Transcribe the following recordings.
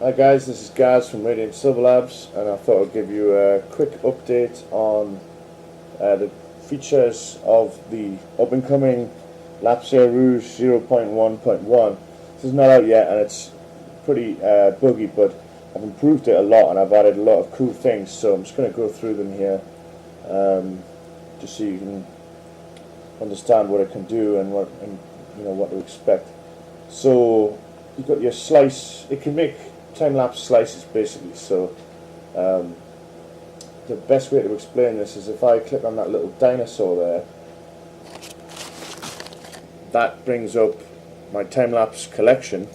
Hi guys, this is Gaz from Radiant Silver Labs, and I thought I'd give you a quick update on the features of the up-and-coming Lapsiere Rouge 0.1.1. This is not out yet, and it's pretty buggy, but I've improved it a lot, and I've added a lot of cool things. So I'm just going to go through them here, just so you can understand what it can do and what to expect. So you've got your slice. It can make time-lapse slices basically. So the best way to explain this is if I click on that little dinosaur there, that brings up my time-lapse collection.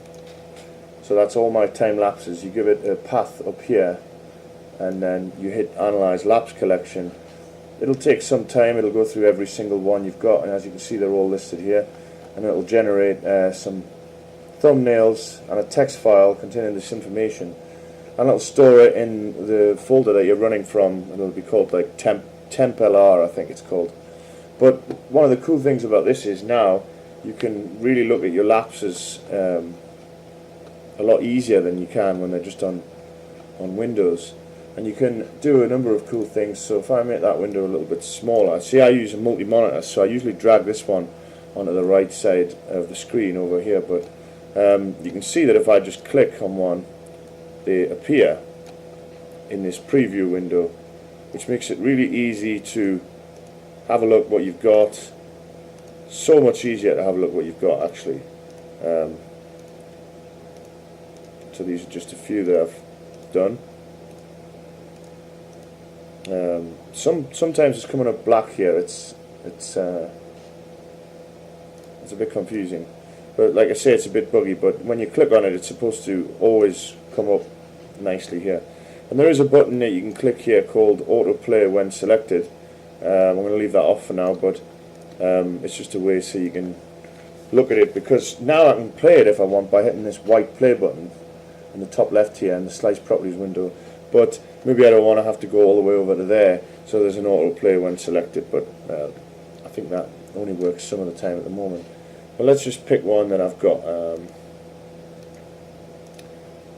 So that's all my time lapses. You give it a path up here, and then you hit Analyze Lapse Collection. It'll take some time. It'll go through every single one you've got, and as you can see, they're all listed here. And it'll generate some thumbnails and a text file containing this information, and it'll store it in the folder that you're running from. It'll be called like temp.lr, I think it's called. But one of the cool things about this is now you can really look at your lapses a lot easier than you can when they're just on Windows, and you can do a number of cool things. So if I make that window a little bit smaller, see, I use a multi-monitor, so I usually drag this one onto the right side of the screen over here, but you can see that if I just click on one, they appear in this preview window, which makes it really easy to have a look what you've got. So much easier to have a look what you've got actually. So these are just a few that I've done. Sometimes it's coming up black here. It's a bit confusing, but like I say, it's a bit buggy. But when you click on it, it's supposed to always come up nicely here. And there is a button that you can click here called Autoplay when selected. I'm going to leave that off for now, but it's just a way so you can look at it, because now I can play it if I want by hitting this white play button in the top left here in the Slice Properties window. But maybe I don't want to have to go all the way over to there, so there's an autoplay when selected, but I think that only works some of the time at the moment. But let's just pick one that I've got.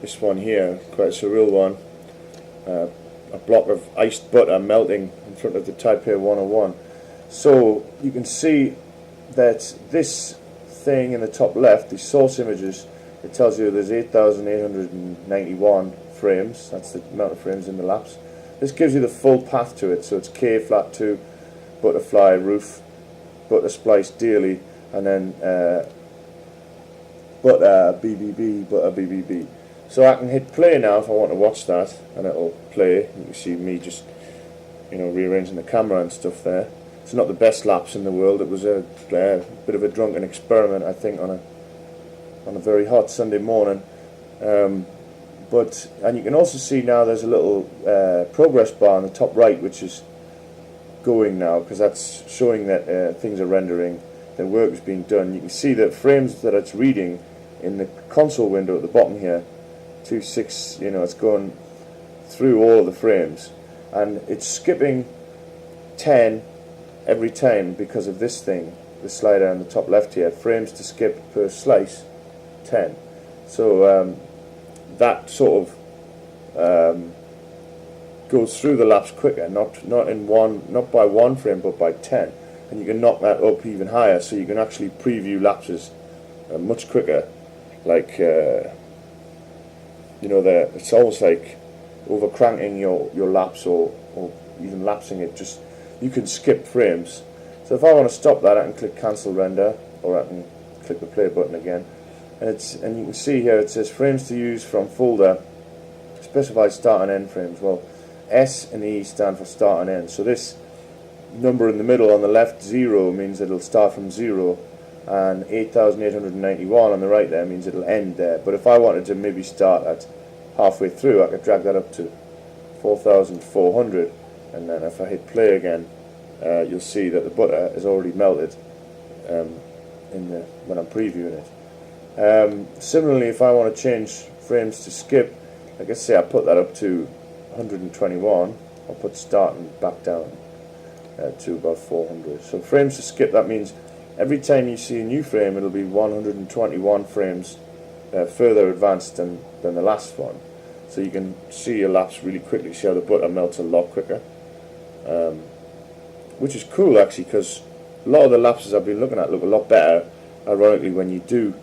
This one here, quite a surreal one. A block of iced butter melting in front of the Taipei 101. So you can see that this thing in the top left, the source images, it tells you there's 8,891 frames. That's the amount of frames in the lapse. This gives you the full path to it. So it's K flat 2, butterfly roof, butter splice daily, and then butter BBB. So I can hit play now if I want to watch that, and it'll play. You can see me just rearranging the camera and stuff there. It's not the best lapse in the world. It was a bit of a drunken experiment, I think, on a very hot Sunday morning. And you can also see now there's a little progress bar on the top right, which is going now, because that's showing that things are rendering, that work is being done. You can see that frames that it's reading in the console window at the bottom here, 26, it's going through all of the frames, and it's skipping 10 every time because of this thing, the slider on the top left here, frames to skip per slice, 10. So that sort of goes through the lapse quicker, not by one frame, but by 10. And you can knock that up even higher, so you can actually preview lapses much quicker. Like it's almost like over cranking your lapse, or even lapsing it. Just you can skip frames. So if I want to stop that, I can click Cancel Render, or I can click the play button again. And you can see here it says frames to use from folder, specify start and end frames. Well, S and E stand for start and end. So this number in the middle on the left, 0, means it'll start from 0, and 8,891 on the right there means it'll end there. But if I wanted to maybe start at halfway through, I could drag that up to 4,400, and then if I hit play again, you'll see that the butter is already melted when I'm previewing it. Similarly, if I want to change frames to skip, like I say, I put that up to 121. I'll put start and back down to about 400. So frames to skip, that means every time you see a new frame, it'll be 121 frames further advanced than the last one. So you can see your lapse really quickly, see how the butter melts a lot quicker, which is cool actually, because a lot of the lapses I've been looking at look a lot better, ironically, when you do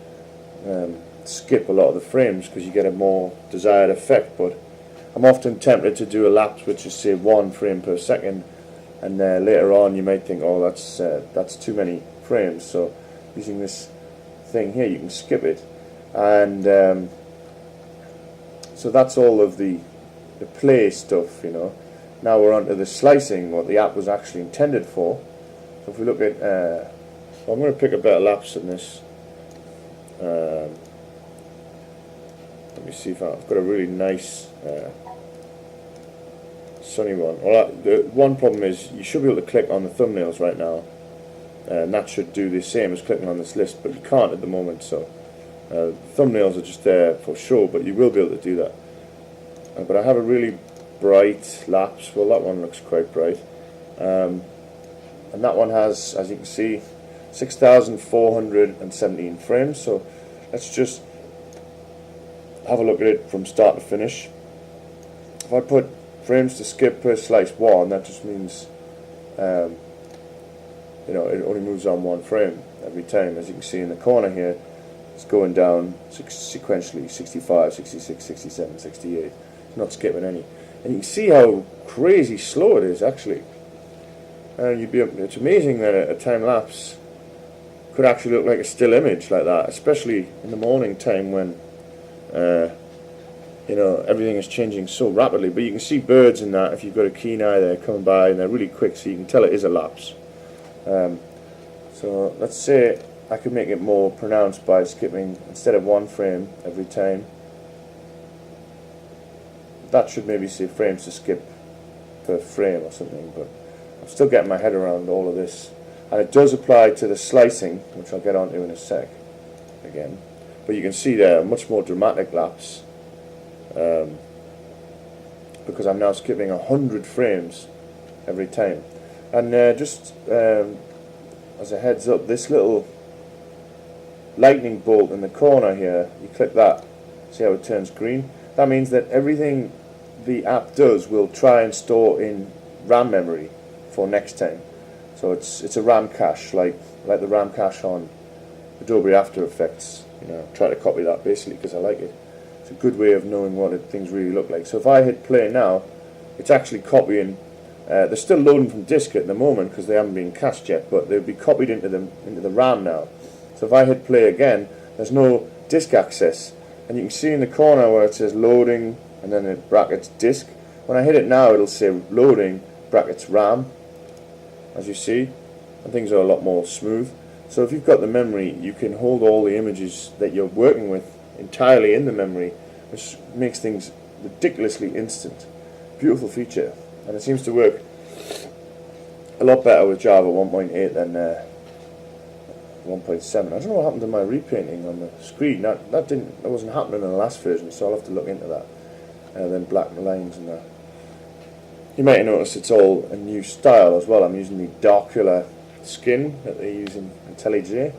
skip a lot of the frames, because you get a more desired effect. But I'm often tempted to do a lapse which is, say, 1 frame per second, and later on you might think, oh, that's too many frames. So using this thing here, you can skip it, and so that's all of the play stuff, you know. Now we're on to the slicing, what the app was actually intended for. So if we look at, well, I'm going to pick a better lapse than this. Let me see if I've got a really nice sunny one. Well, the one problem is you should be able to click on the thumbnails right now, and that should do the same as clicking on this list, but you can't at the moment. So thumbnails are just there for show, but you will be able to do that. But I have a really bright lapse. Well, that one looks quite bright, and that one has, as you can see, 6,417 frames. So let's just have a look at it from start to finish. If I put frames to skip per slice 1, that just means you know, it only moves on 1 frame every time. As you can see in the corner here, it's going down sequentially: 65, 66, 67, 68. It's not skipping any. And you can see how crazy slow it is actually. It's amazing that a time lapse could actually look like a still image like that, especially in the morning time when you know, everything is changing so rapidly. But you can see birds in that if you've got a keen eye there coming by, and they're really quick, so you can tell it is a lapse. So let's say I could make it more pronounced by skipping, instead of 1 frame every time, that should maybe say frames to skip per frame or something, but I'm still getting my head around all of this. And it does apply to the slicing, which I'll get onto in a sec again. But you can see there a much more dramatic lapse, because I'm now skipping 100 frames every time. And just as a heads up, this little lightning bolt in the corner here, you click that, see how it turns green? That means that everything the app does will try and store in RAM memory for next time. So it's a RAM cache, like the RAM cache on Adobe After Effects. You know, try to copy that basically because I like it. It's a good way of knowing what things really look like. So if I hit play now, it's actually copying. They're still loading from disk at the moment because they haven't been cached yet, but they'll be copied into the RAM now. So if I hit play again, there's no disk access, and you can see in the corner where it says loading and then it brackets disk. When I hit it now, it'll say loading brackets RAM, as you see, and things are a lot more smooth. So if you've got the memory, you can hold all the images that you're working with entirely in the memory, which makes things ridiculously instant. Beautiful feature, and it seems to work a lot better with Java 1.8 than 1.7. I don't know what happened to my repainting on the screen. That wasn't happening in the last version, so I'll have to look into that. Then black lines and that. You might notice it's all a new style as well. I'm using the Darkula skin that they use in IntelliJ.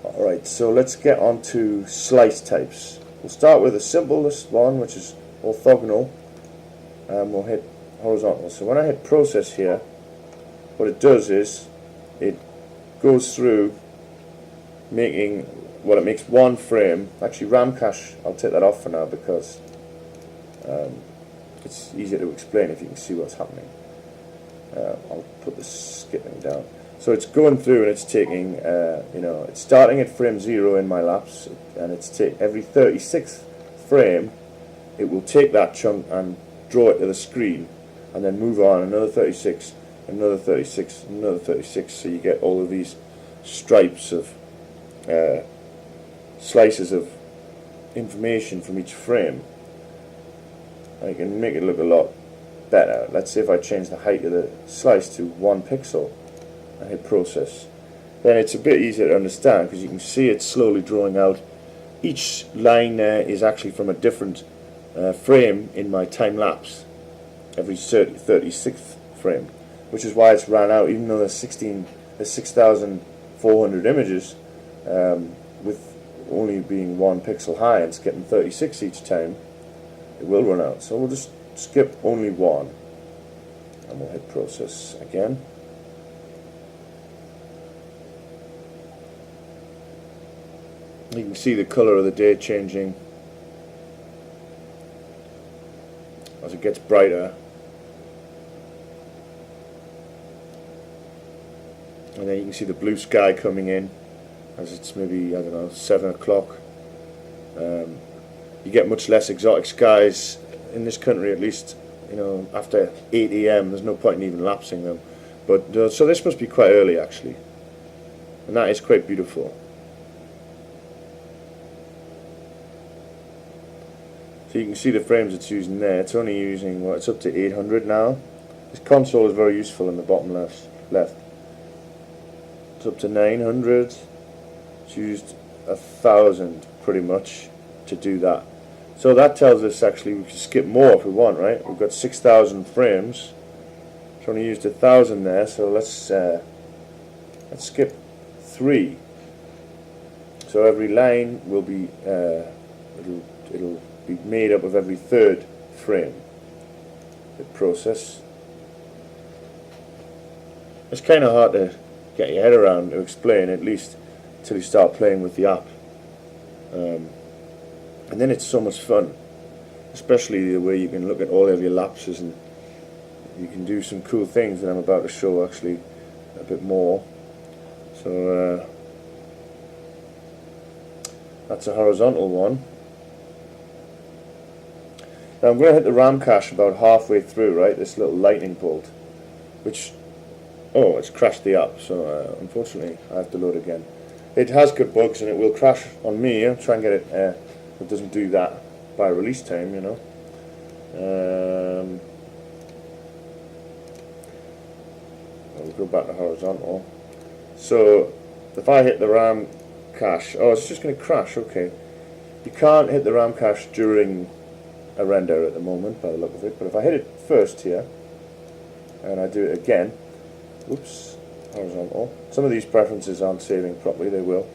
Alright, so let's get on to slice types. We'll start with the simplest one, which is orthogonal, and we'll hit horizontal. So when I hit process here, what it does is it goes through making, well, it makes 1 frame. Actually, RAM cache, I'll take that off for now because it's easier to explain if you can see what's happening. I'll put the skipping down. So it's going through and it's taking, you know, it's starting at frame 0 in my lapse, and it's every 36th frame it will take that chunk and draw it to the screen, and then move on another 36, another 36, another 36. So you get all of these stripes of slices of information from each frame. I can make it look a lot better. Let's say if I change the height of the slice to 1 pixel and hit process, then it's a bit easier to understand because you can see it slowly drawing out. Each line there is actually from a different frame in my time lapse, every 36th frame, which is why it's ran out. Even though there's 6,400 images, with only being 1 pixel high and it's getting 36 each time, it will run out. So we'll just skip only 1 and we'll hit process again. You can see the color of the day changing as it gets brighter, and then you can see the blue sky coming in as it's maybe, I don't know, 7 o'clock. You get much less exotic skies in this country, at least, you know, after 8 AM. There's no point in even lapsing them. But so this must be quite early actually, and that is quite beautiful. So you can see the frames it's using there. It's only using, well, it's up to 800 now. This console is very useful in the bottom left. It's up to 900. It's used 1,000 pretty much to do that. So that tells us actually we can skip more if we want, right? We've got 6,000 frames. It's only used 1,000 there, so let's skip 3. So every line will be it'll be made up of every 3rd frame. Hit process. It's kind of hard to get your head around to explain, at least until you start playing with the app. And then it's so much fun, especially the way you can look at all of your lapses and you can do some cool things that I'm about to show actually a bit more. So that's a horizontal one. Now I'm going to hit the RAM cache about halfway through, right, this little lightning bolt, which, oh, it's crashed the app, so unfortunately I have to load again. It has got bugs and it will crash on me. I'll try and get it, it doesn't do that by release time, you know. I'll go back to horizontal. So if I hit the RAM cache, oh, it's just going to crash, okay. You can't hit the RAM cache during a render at the moment by the look of it, but if I hit it first here and I do it again, oops, horizontal, some of these preferences aren't saving properly, they will.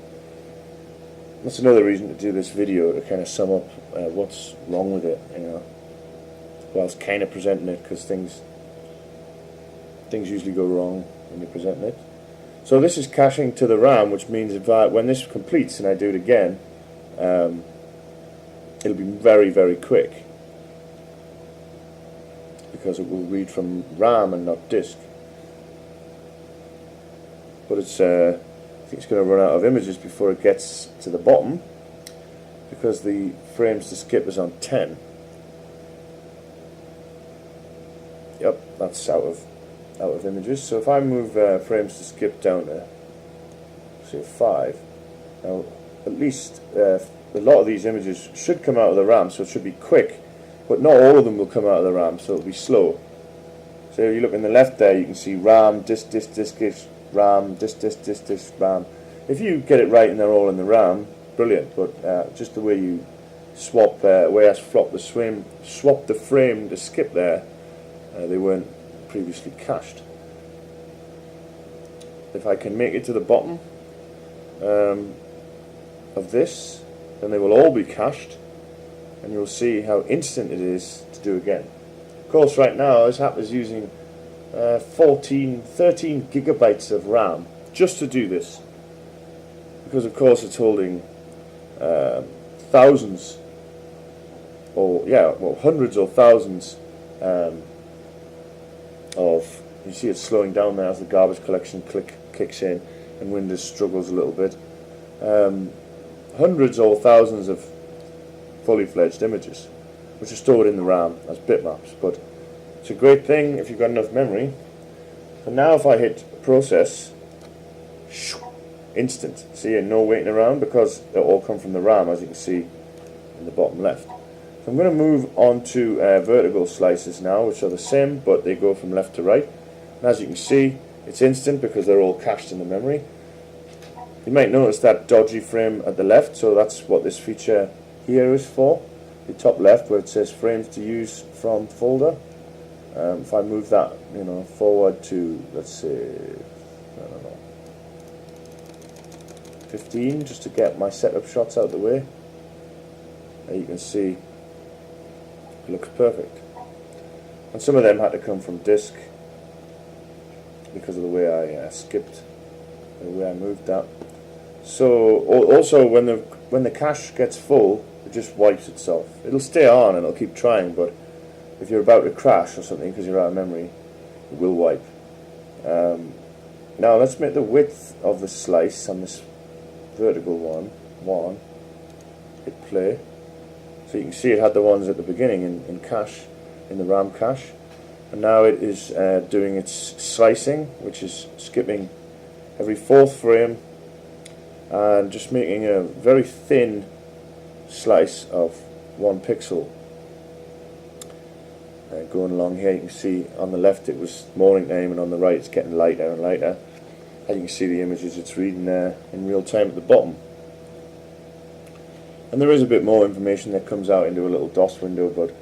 That's another reason to do this video, to kind of sum up what's wrong with it, you know, whilst kind of presenting it, because things usually go wrong when you're presenting it. So this is caching to the RAM, which means if when this completes and I do it again, it'll be very, very quick, because it will read from RAM and not disk. But it's I think it's going to run out of images before it gets to the bottom, because the frames to skip is on 10. Yep, that's out of images. So if I move frames to skip down to say 5, now at least a lot of these images should come out of the RAM, so it should be quick, but not all of them will come out of the RAM, so it'll be slow. So if you look in the left there, you can see RAM, disk, RAM, disk, RAM. If you get it right and they're all in the RAM, brilliant, but just the way you swap, way I swapped the frame to skip there, they weren't previously cached. If I can make it to the bottom of this, then they will all be cached, and you'll see how instant it is to do again. Of course, right now this app is using 13 gigabytes of RAM just to do this, because of course it's holding thousands, or hundreds or thousands of, you see it's slowing down there as the garbage collection kicks in and Windows struggles a little bit. Hundreds or thousands of fully fledged images which are stored in the RAM as bitmaps, but it's a great thing if you've got enough memory. And now if I hit process, instant. See, no waiting around, because they all come from the RAM, as you can see in the bottom left. So I'm going to move on to vertical slices now, which are the same, but they go from left to right. And as you can see, it's instant because they're all cached in the memory. You might notice that dodgy frame at the left, so that's what this feature here is for. The top left, where it says frames to use from folder. If I move that, forward to, let's say, I don't know, 15 just to get my setup shots out of the way. There you can see it looks perfect. And some of them had to come from disk because of the way I skipped, the way I moved that. So also when the cache gets full, it just wipes itself. It'll stay on and it'll keep trying, but if you're about to crash or something because you're out of memory, it will wipe. Now let's make the width of the slice on this vertical one. Hit play. So you can see it had the ones at the beginning in cache, in the RAM cache, and now it is doing its slicing, which is skipping every 4th frame and just making a very thin slice of 1 pixel. Going along here, you can see on the left it was morning time, and on the right it's getting lighter and lighter. And you can see the images it's reading there in real time at the bottom. And there is a bit more information that comes out into a little DOS window, but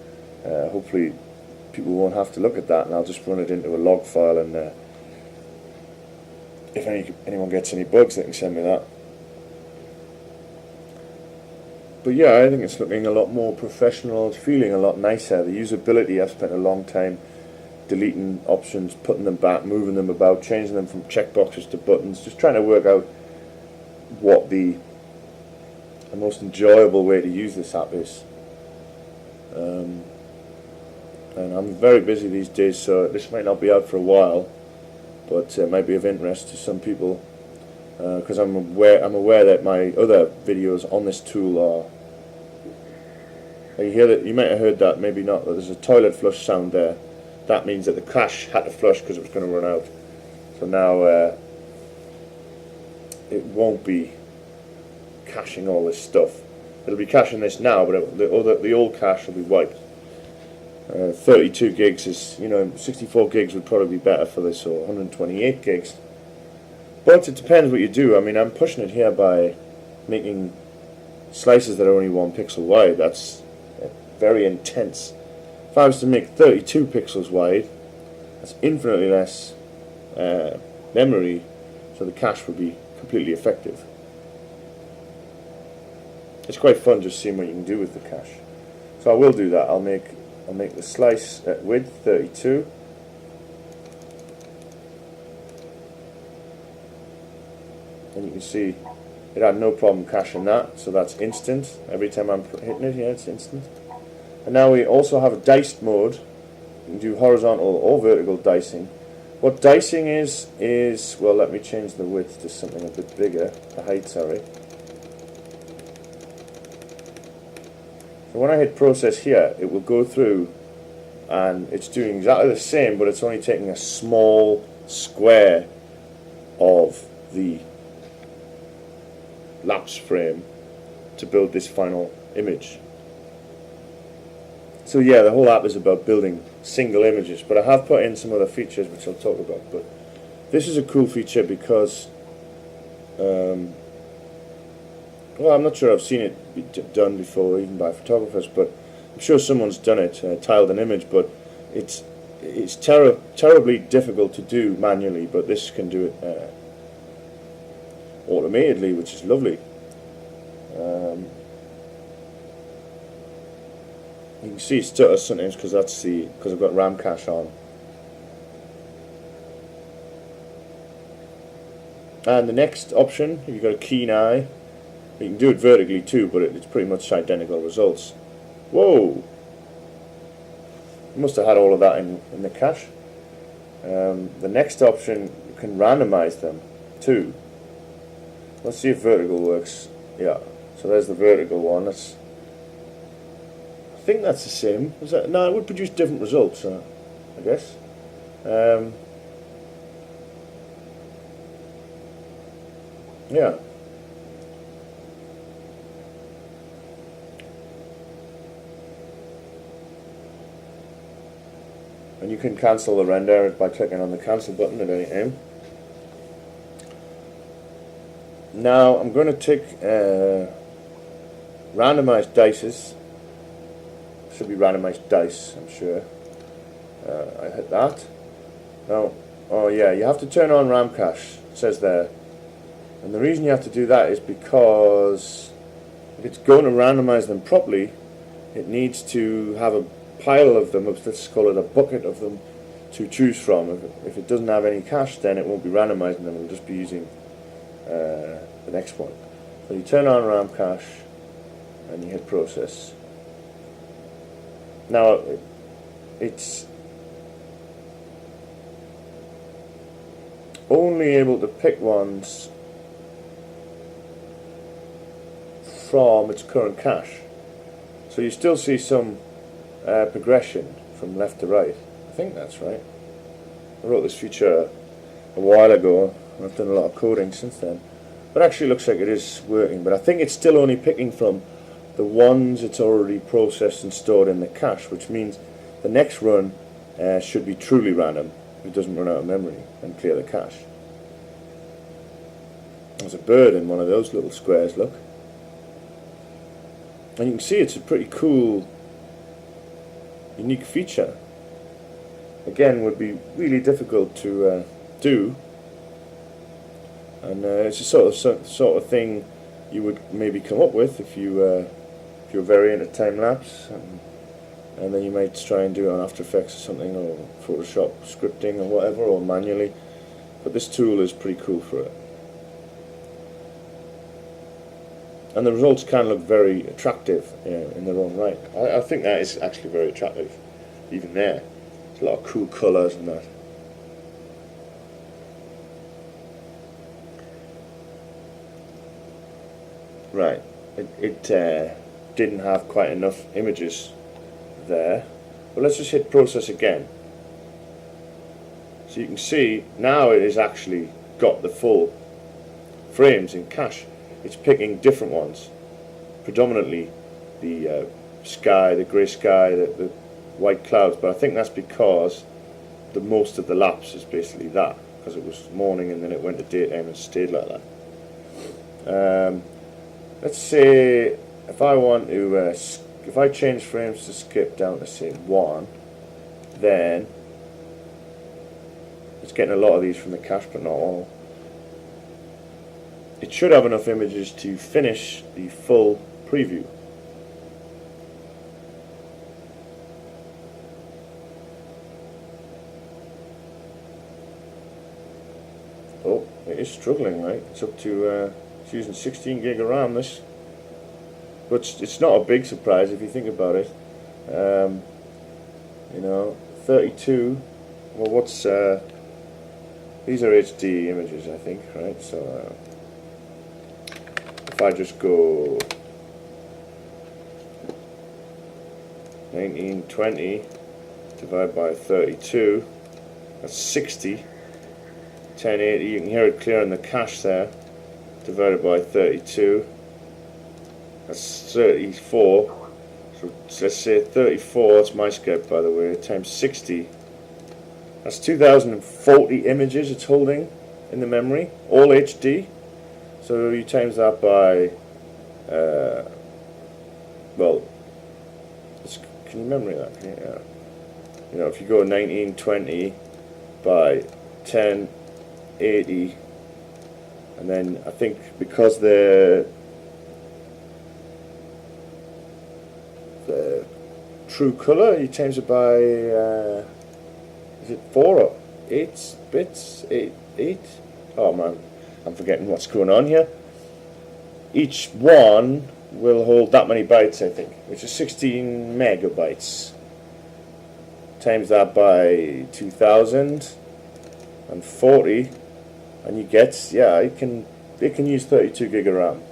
hopefully people won't have to look at that, and I'll just run it into a log file, and if anyone gets any bugs they can send me that. But yeah, I think it's looking a lot more professional, it's feeling a lot nicer. The usability, I've spent a long time deleting options, putting them back, moving them about, changing them from checkboxes to buttons, just trying to work out what the most enjoyable way to use this app is. And I'm very busy these days, so this might not be out for a while, but it might be of interest to some people. Because I'm aware that my other videos on this tool are. You hear that? You might have heard that, maybe not. But there's a toilet flush sound there. That means that the cache had to flush because it was going to run out. So now it won't be caching all this stuff. It'll be caching this now, but the old cache will be wiped. 32 gigs is, 64 gigs would probably be better for this, or 128 gigs. But it depends what you do. I mean, I'm pushing it here by making slices that are only 1 pixel wide. That's very intense. If I was to make 32 pixels wide, that's infinitely less memory, so the cache would be completely effective. It's quite fun just seeing what you can do with the cache. So I will do that. I'll make the slice at width 32. And you can see it had no problem caching that, so that's instant. Every time I'm hitting it here, it's instant. And now we also have a diced mode. You can do horizontal or vertical dicing. What dicing is, well, let me change the width to something a bit bigger, the height, sorry. So when I hit process here, it will go through and it's doing exactly the same, but it's only taking a small square of the lapse frame to build this final image. So yeah, the whole app is about building single images, but I have put in some other features which I'll talk about. But this is a cool feature because well, I'm not sure I've seen it be done before, even by photographers, but I'm sure someone's done it, tiled an image, but it's terribly difficult to do manually, but this can do it automatically, which is lovely. You can see it stutters sometimes because I've got RAM cache on. And the next option, if you've got a keen eye, you can do it vertically too, but it's pretty much identical results. Whoa! Must have had all of that in the cache. The next option, you can randomize them too. Let's see if vertical works. Yeah, so there's the vertical one. I think that's the same. No, it would produce different results, I guess. Yeah. And you can cancel the render by clicking on the cancel button at any time. Now I'm going to take randomized dices. Should be randomized dice, I'm sure. I hit that. Now, oh yeah, you have to turn on RAM cache. It says there. And the reason you have to do that is because if it's going to randomize them properly, it needs to have a pile of them, let's call it a bucket of them, to choose from. If it doesn't have any cache, then it won't be randomizing them, it'll just be using the next one. So you turn on RAM cache and you hit process. Now it's only able to pick ones from its current cache. So you still see some progression from left to right. I think that's right. I wrote this feature a while ago and I've done a lot of coding since then. But actually looks like it is working, but I think it's still only picking from the ones it's already processed and stored in the cache, which means the next run should be truly random if it doesn't run out of memory and clear the cache. There's a bird in one of those little squares, look. And you can see it's a pretty cool, unique feature. Again, would be really difficult to do, and it's a sort of thing you would maybe come up with if you're very into time lapse, and then you might try and do it on After Effects or something, or Photoshop scripting or whatever, or manually. But this tool is pretty cool for it. And the results can look very attractive in their own right. I think that is actually very attractive, even there. There's a lot of cool colours and that. Right, it didn't have quite enough images there. But let's just hit process again. So you can see now it has actually got the full frames in cache. It's picking different ones, predominantly the sky, the grey sky, the white clouds, but I think that's because most of the lapse is basically that, because it was morning and then it went to daytime and stayed like that. Let's say if I want to, if I change frames to skip down to say 1, then it's getting a lot of these from the cache, but not all. It should have enough images to finish the full preview. Oh, it is struggling, right? It's up to, it's using 16 gig of RAM, this. But it's not a big surprise if you think about it. You know, 32, well what's, these are HD images, I think, right? So, if I just go 1920 divided by 32, that's 60. 1080, you can hear it clear in the cache there, divided by 32, that's 34. So let's say 34, that's my script by the way, times 60, that's 2040 images it's holding in the memory, all HD. So you times that by, well, can you memory that? Yeah. You know, if you go 1920 by 1080, and then I think because the true color, you times it by, is it 4 or 8 bits? 8? Oh man. I'm forgetting what's going on here. Each one will hold that many bytes, I think, which is 16 megabytes. Times that by 2040, and you get, yeah, it can use 32 gig of RAM.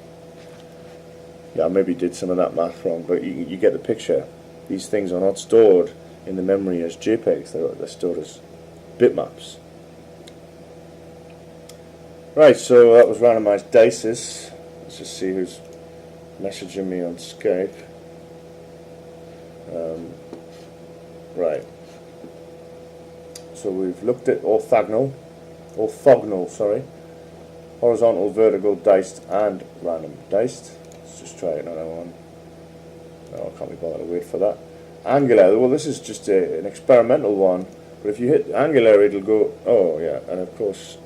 Yeah, I maybe did some of that math wrong, but you get the picture. These things are not stored in the memory as JPEGs; they're stored as bitmaps. Right, so that was randomized dices. Let's just see who's messaging me on Skype. Right. So we've looked at orthogonal, horizontal, vertical, diced, and random diced. Let's just try another one. No, I can't be bothered to wait for that. Angular, well this is just an experimental one, but if you hit angular it'll go, oh yeah, and of course,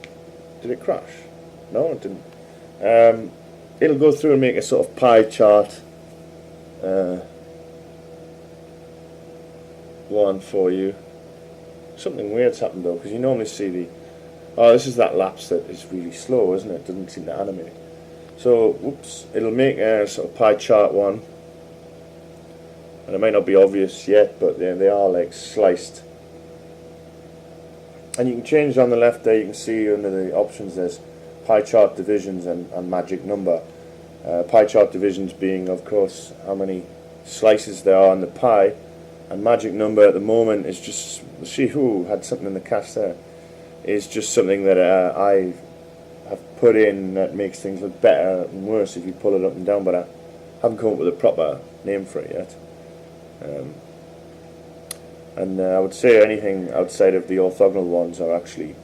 did it crash? No, it didn't. It'll go through and make a sort of pie chart one for you. Something weird's happened though, because you normally see the... Oh, this is that lapse that is really slow, isn't it? Doesn't seem to animate. So, whoops, it'll make a sort of pie chart one. And it might not be obvious yet, but they are like sliced. And you can change on the left there, you can see under the options there's pie chart divisions and magic number. Pie chart divisions being, of course, how many slices there are in the pie. And magic number at the moment is just, see who had something in the cache there, is just something that I have put in that makes things look better and worse if you pull it up and down, but I haven't come up with a proper name for it yet. I would say anything outside of the orthogonal ones are actually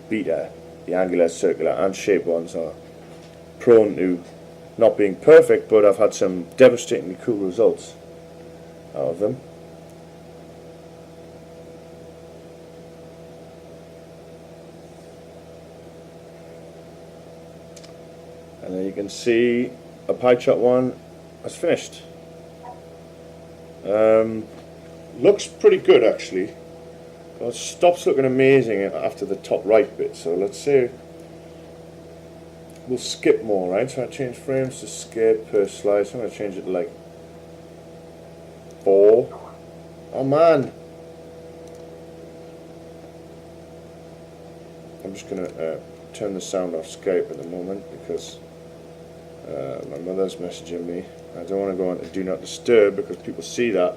beta. The angular, circular and shape ones are prone to not being perfect, but I've had some devastatingly cool results out of them. And then you can see a pie chart one has finished. Looks pretty good actually. Well, it stops looking amazing after the top right bit, so let's say we'll skip more, right? So I change frames to skip per slice. I'm going to change it to like 4. Oh man! I'm just going to turn the sound off Skype at the moment because my mother's messaging me. I don't want to go on to Do Not Disturb because people see that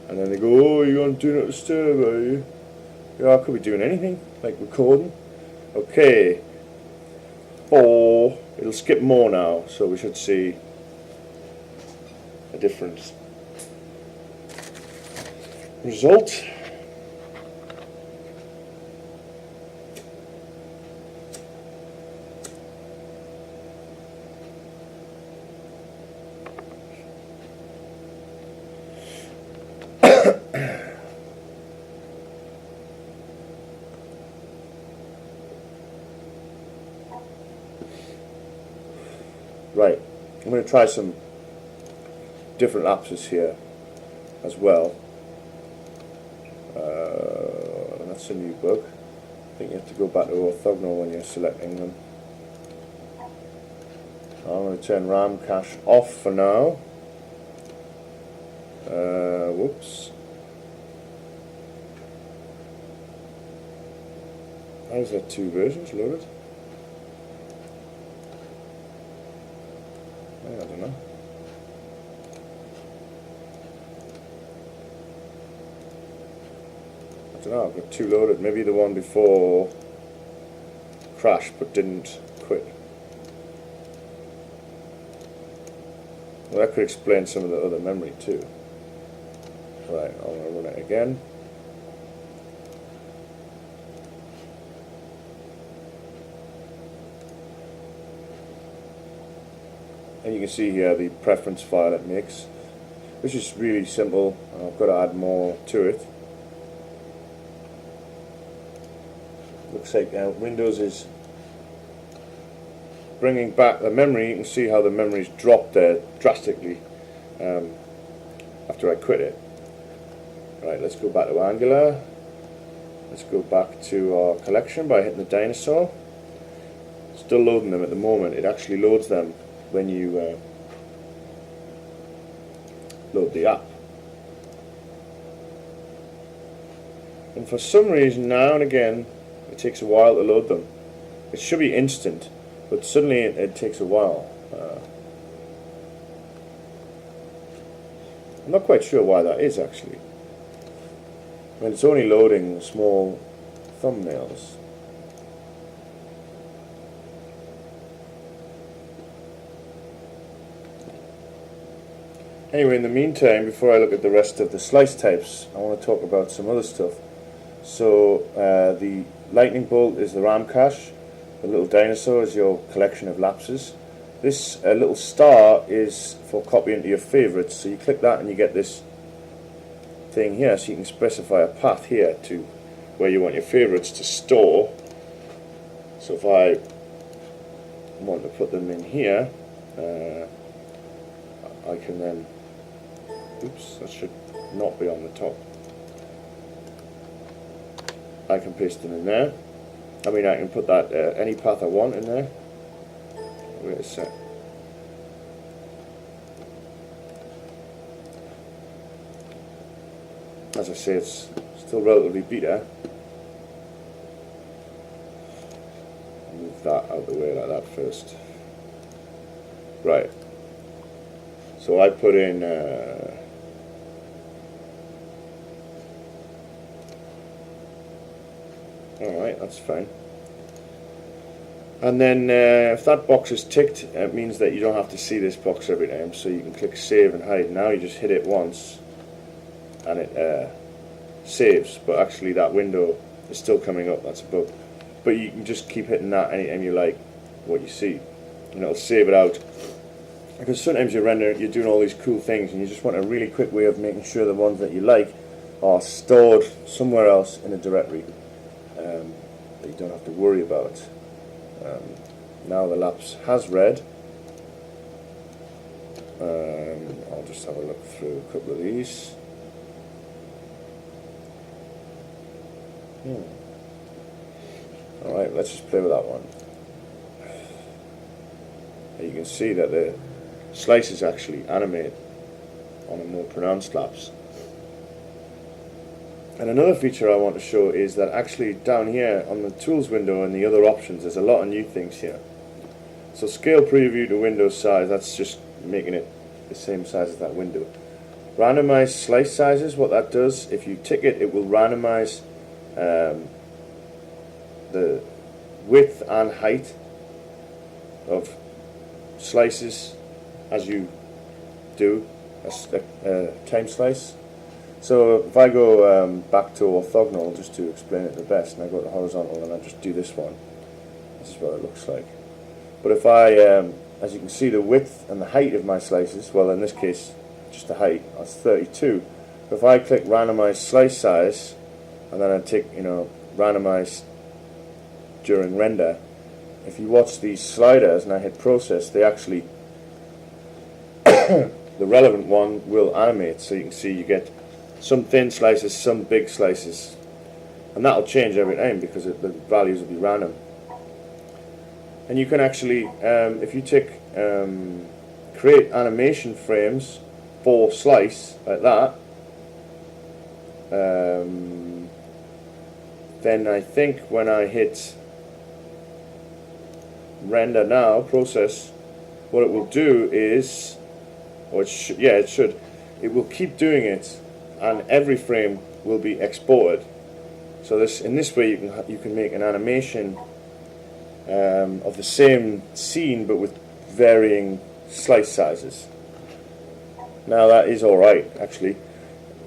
and then they go, oh, you're on Do Not Disturb, are you? Yeah, I could be doing anything, like recording. Okay. 4. It'll skip more now, so we should see a difference. Result. Right, I'm going to try some different lapses here as well. That's a new bug. I think you have to go back to orthogonal when you're selecting them. I'm going to turn RAM cache off for now. Whoops. How is that 2 versions loaded? I don't know. I don't know, I've got 2 loaded. Maybe the one before crashed but didn't quit. Well, that could explain some of the other memory too. Right, I'm going to run it again. And you can see here the preference file it makes, which is really simple. I've got to add more to it. Looks like Windows is bringing back the memory. You can see how the memory's dropped there drastically after I quit it. Right, let's go back to Angular. Let's go back to our collection by hitting the dinosaur. Still loading them at the moment. It actually loads them when you load the app. And for some reason, now and again, it takes a while to load them. It should be instant, but suddenly it takes a while. I'm not quite sure why that is actually. When it's only loading small thumbnails. Anyway, in the meantime, before I look at the rest of the slice types, I want to talk about some other stuff. So the lightning bolt is the RAM cache, the little dinosaur is your collection of lapses. This little star is for copying to your favorites, so you click that and you get this thing here, so you can specify a path here to where you want your favorites to store. So if I want to put them in here, I can then, oops, that should not be on the top. I can paste them in there. I mean, I can put that any path I want in there. Wait a sec. As I say, it's still relatively beta. Move that out of the way like that first. Right. So I put in alright, that's fine. And then if that box is ticked, it means that you don't have to see this box every time, so you can click save and hide. Now you just hit it once and it saves, but actually that window is still coming up, that's a bug. But you can just keep hitting that anytime you like what you see, and it'll save it out. Because sometimes you're doing all these cool things and you just want a really quick way of making sure the ones that you like are stored somewhere else in a directory that you don't have to worry about. Now the lapse has read. I'll just have a look through a couple of these. Alright, let's just play with that one. You can see that the slices actually animate on a more pronounced lapse. And another feature I want to show is that actually down here on the tools window and the other options, there's a lot of new things here. So scale preview to window size, that's just making it the same size as that window. Randomize slice sizes, what that does, if you tick it, it will randomize the width and height of slices as you do a time slice. So if I go back to orthogonal, just to explain it the best, and I go to horizontal and I just do this one, this is what it looks like. But if I, as you can see, the width and the height of my slices, well in this case just the height, that's 32. But if I click randomize slice size and then I tick, randomize during render, if you watch these sliders and I hit process, they actually the relevant one will animate, so you can see you get some thin slices, some big slices, and that'll change every time because the values will be random. And you can actually, if you tick create animation frames for slice like that, then I think when I hit render now, process, what it will do is, or it should, it will keep doing it, and every frame will be exported. So in this way you can make an animation of the same scene but with varying slice sizes. Now that is alright actually.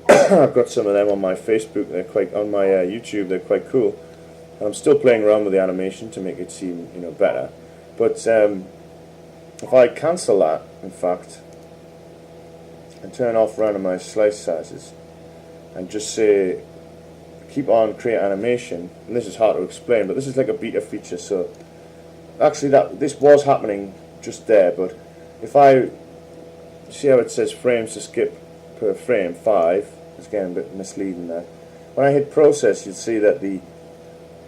I've got some of them on my Facebook, on my YouTube, they're quite cool. And I'm still playing around with the animation to make it seem better. But if I cancel that, in fact, and turn off randomized slice sizes and just say keep on create animation, and this is hard to explain, but this is like a beta feature, so actually this was happening just there, but if I see how it says frames to skip per frame 5, it's getting a bit misleading there. When I hit process, you'll see that the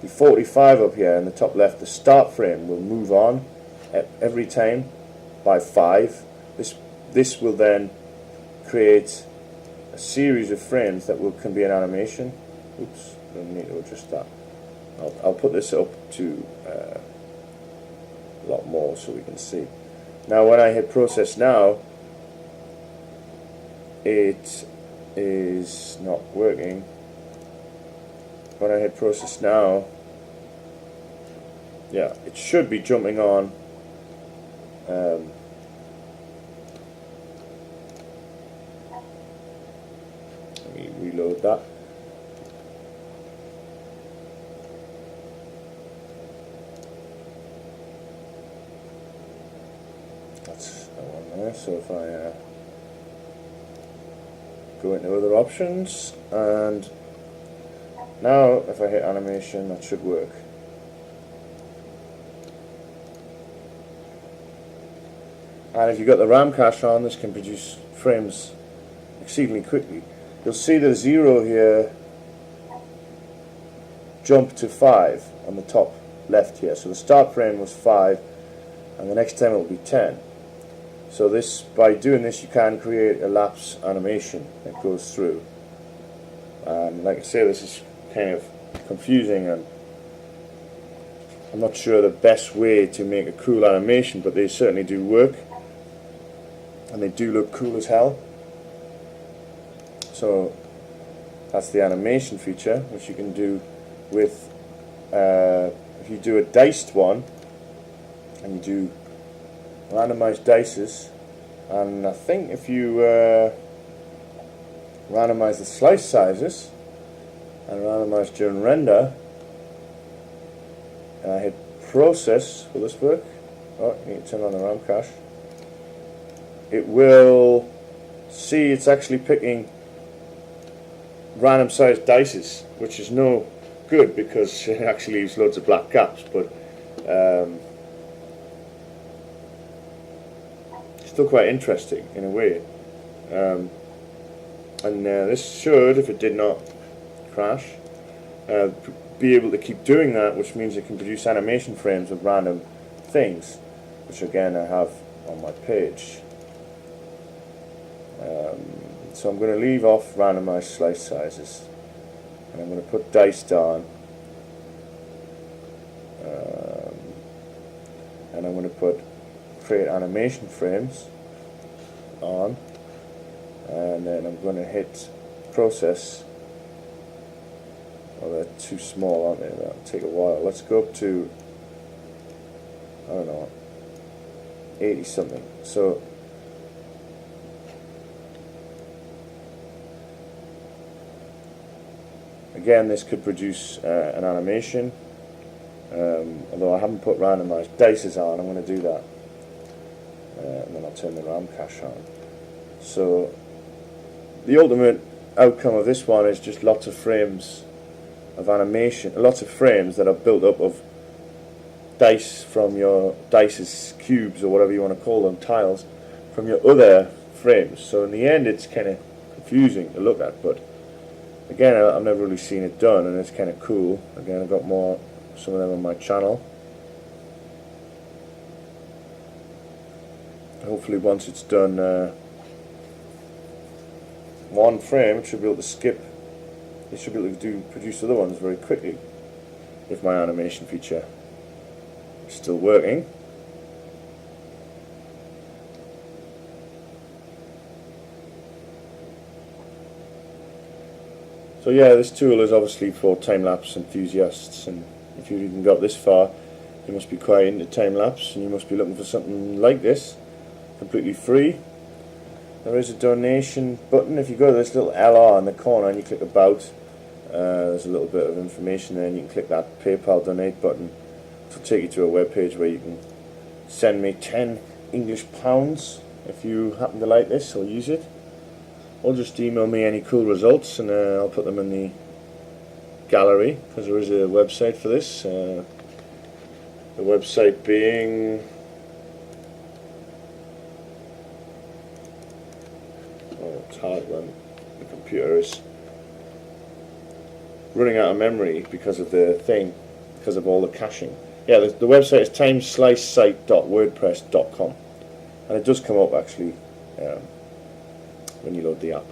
45 up here in the top left, the start frame will move on every time by 5. This will then create a series of frames that can be an animation. Oops, I need to adjust that. I'll put this up to a lot more so we can see. Now when I hit process now, it is not working. When I hit process now, yeah, it should be jumping on let me reload that. That's that one there. So if I go into other options, and now if I hit animation, that should work. And if you've got the RAM cache on, this can produce frames exceedingly quickly. You'll see the 0 here jump to 5 on the top left here. So the start frame was 5, and the next time it will be 10. So this, by doing this, you can create a lapse animation that goes through. And like I say, this is kind of confusing, and I'm not sure the best way to make a cool animation, but they certainly do work, and they do look cool as hell. So that's the animation feature, which you can do with, if you do a diced one, and you do randomized dices, and I think if you randomize the slice sizes and randomize during render, and I hit process, will this work? Oh, you need to turn on the RAM cache. It will see it's actually picking random sized dices, which is no good because it actually leaves loads of black gaps, but still quite interesting in a way. And this should, if it did not crash, be able to keep doing that, which means it can produce animation frames of random things, which again I have on my page. So I'm going to leave off randomized slice sizes, and I'm going to put diced on, and I'm going to put create animation frames on, and then I'm going to hit process. Oh, they're too small, aren't they? That'll take a while. Let's go up to, I don't know, 80 something. So again, this could produce an animation, although I haven't put randomized dices on. I'm going to do that, and then I'll turn the RAM cache on. So the ultimate outcome of this one is just lots of frames of animation, lots of frames that are built up of dice from your dice's cubes, or whatever you want to call them, tiles, from your other frames. So in the end it's kind of confusing to look at, but again, I've never really seen it done, and it's kind of cool. Again, I've got some of them on my channel. Hopefully once it's done one frame, it should be able to skip. It should be able to produce other ones very quickly if my animation feature is still working. So yeah, this tool is obviously for time-lapse enthusiasts, and if you've even got this far, you must be quite into time-lapse, and you must be looking for something like this, completely free. There is a donation button. If you go to this little LR in the corner and you click about, there's a little bit of information there, and you can click that PayPal donate button. It'll take you to a web page where you can send me 10 English pounds if you happen to like this or use it. Or just email me any cool results, and I'll put them in the gallery, because there is a website for this. The website being, oh, it's hard when the computer is running out of memory because of the thing, because of all the caching. Yeah, the website is timeslicesite.wordpress.com, and it does come up actually when you load the app.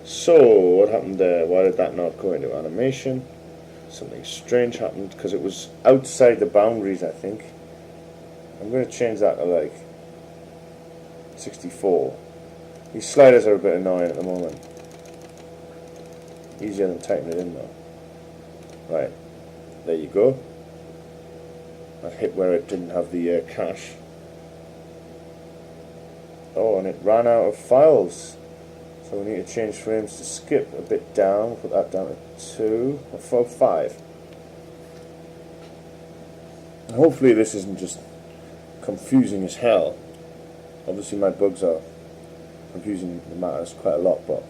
So what happened there? Why did that not go into animation? Something strange happened because it was outside the boundaries, I think. I'm going to change that to like 64. These sliders are a bit annoying at the moment. Easier than typing it in though. Right, there you go. I hit where it didn't have the cache. Oh, and it ran out of files. So we need to change frames to skip a bit down. Put that down to 2 or 4, 5. And hopefully this isn't just confusing as hell. Obviously my bugs are confusing the matters quite a lot, but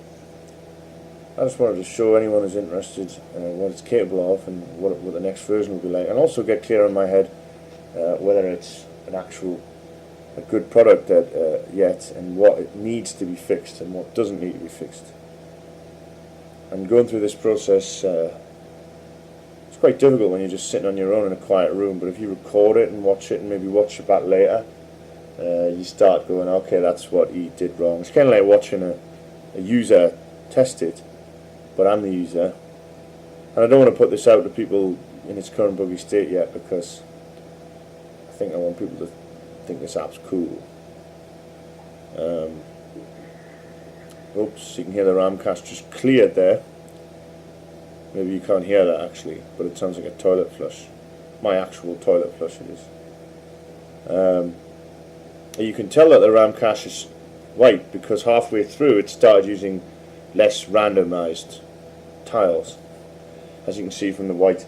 I just wanted to show anyone who's interested what it's capable of and what the next version will be like, and also get clear in my head whether it's an actual a good product yet, and what it needs to be fixed and what doesn't need to be fixed. And going through this process, it's quite difficult when you're just sitting on your own in a quiet room, but if you record it and watch it and maybe watch it back later, you start going, okay, that's what he did wrong. It's kind of like watching a user test it, but I'm the user. And I don't want to put this out to people in its current buggy state yet, because I think I want people to think this app's cool. Oops, you can hear the RAM cache just cleared there. Maybe you can't hear that actually, but it sounds like a toilet flush. My actual toilet flush it is. You can tell that the RAM cache is white because halfway through it started using less randomized tiles, as you can see from the white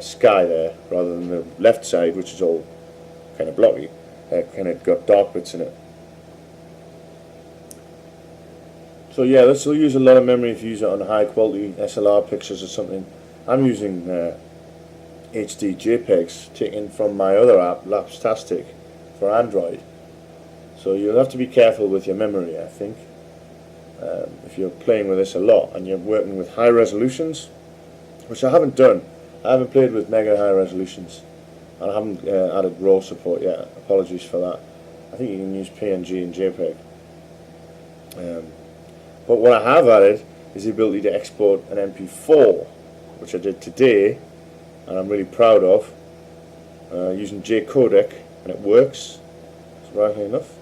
sky there, rather than the left side, which is all kind of blocky, kind of got dark bits in it. So yeah, this will use a lot of memory if you use it on high quality SLR pictures or something. I'm using HD JPEGs taken from my other app, Lapsiere, for Android. So you'll have to be careful with your memory, I think. If you're playing with this a lot and you're working with high resolutions, which I haven't done. I haven't played with mega high resolutions, and I haven't added RAW support yet. Apologies for that. I think you can use PNG and JPEG. But what I have added is the ability to export an MP4, which I did today, and I'm really proud of, using JCodec, and it works, surprisingly enough.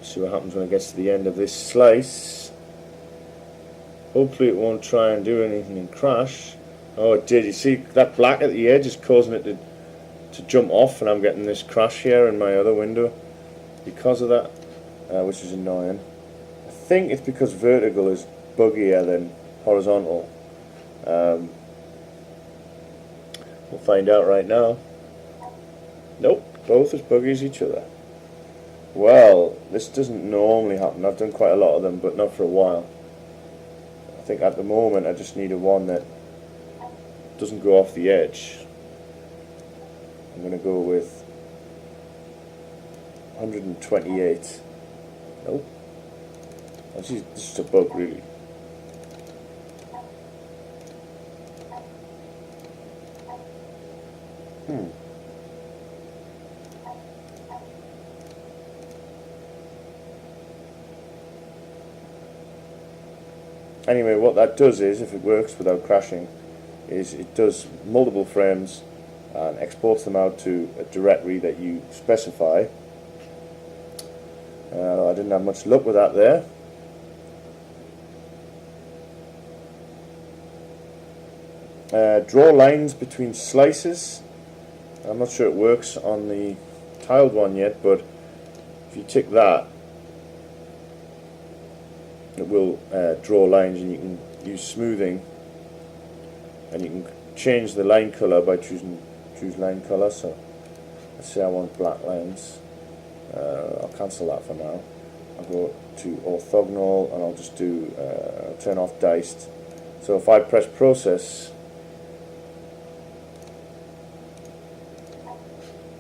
See what happens when it gets to the end of this slice. Hopefully it won't try and do anything and crash. Oh, it did. You see that black at the edge is causing it to jump off, and I'm getting this crash here in my other window because of that, which is annoying. I think it's because vertical is buggier than horizontal. We'll find out right now. Nope, both as buggy as each other. Well, this doesn't normally happen. I've done quite a lot of them, but not for a while. I think at the moment I just needed one that doesn't go off the edge. I'm going to go with 128. Nope. Actually, this is a bug, really. Anyway, what that does is, if it works without crashing, is it does multiple frames and exports them out to a directory that you specify. I didn't have much luck with that there. Draw lines between slices. I'm not sure it works on the tiled one yet, but if you tick that, it will draw lines, and you can use smoothing, and you can change the line color by choose line color. So let's say I want black lines. I'll cancel that for now. I'll go to orthogonal, and I'll just do turn off diced. So if I press process,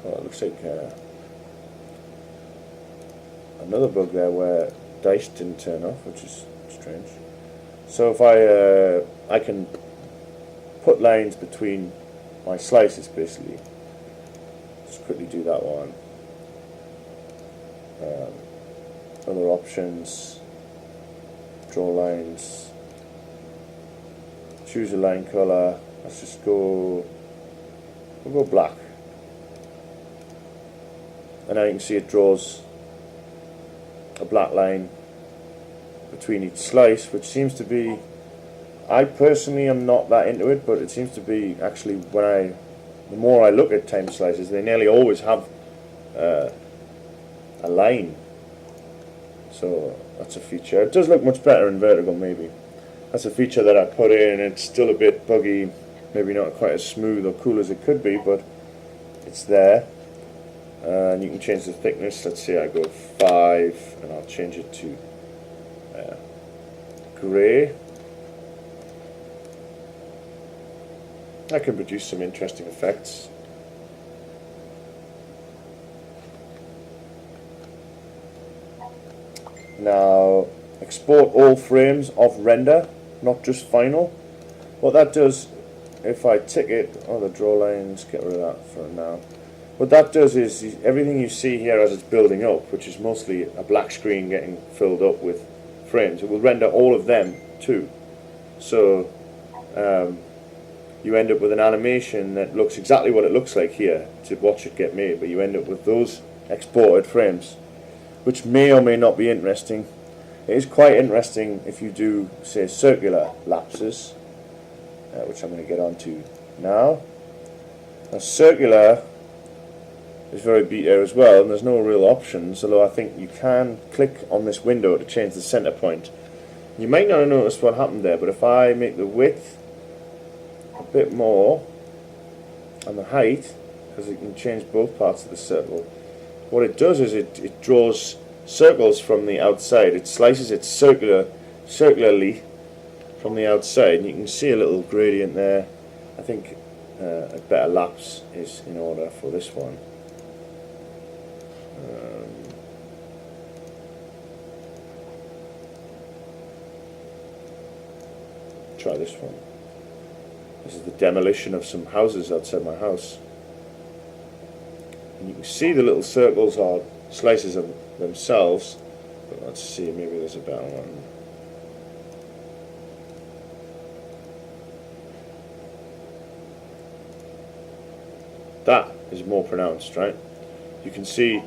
well, it looks like another bug there where diced didn't turn off, which is strange. So if I can put lines between my slices, basically. Just quickly do that one. Other options, draw lines, choose a line color. Let's just go, we'll go black, and now you can see it draws a black line between each slice, which seems to be, I personally am not that into it, but it seems to be actually, the more I look at time slices, they nearly always have a line. So that's a feature. It does look much better in vertical, maybe. That's a feature that I put in. It's still a bit buggy, maybe not quite as smooth or cool as it could be, but it's there. And you can change the thickness. Let's say I go 5, and I'll change it to grey. That can produce some interesting effects. Now export all frames of render, not just final. What that does, if I tick it, the draw lines, get rid of that for now. What that does is everything you see here as it's building up, which is mostly a black screen getting filled up with frames, it will render all of them too. So you end up with an animation that looks exactly what it looks like here to watch it get made, but you end up with those exported frames, which may or may not be interesting. It is quite interesting if you do, say, circular lapses, which I'm going to get onto now. Now, circular is very beta as well, and there's no real options, although I think you can click on this window to change the center point. You might not have noticed what happened there, but if I make the width a bit more and the height, because it can change both parts of the circle, what it does is it draws circles from the outside. It slices it circularly from the outside, and you can see a little gradient there. I think a better lapse is in order for this one. Try this one. This is the demolition of some houses outside my house. And you can see the little circles are slices of themselves. But let's see, maybe there's a better one. That is more pronounced, right? You can see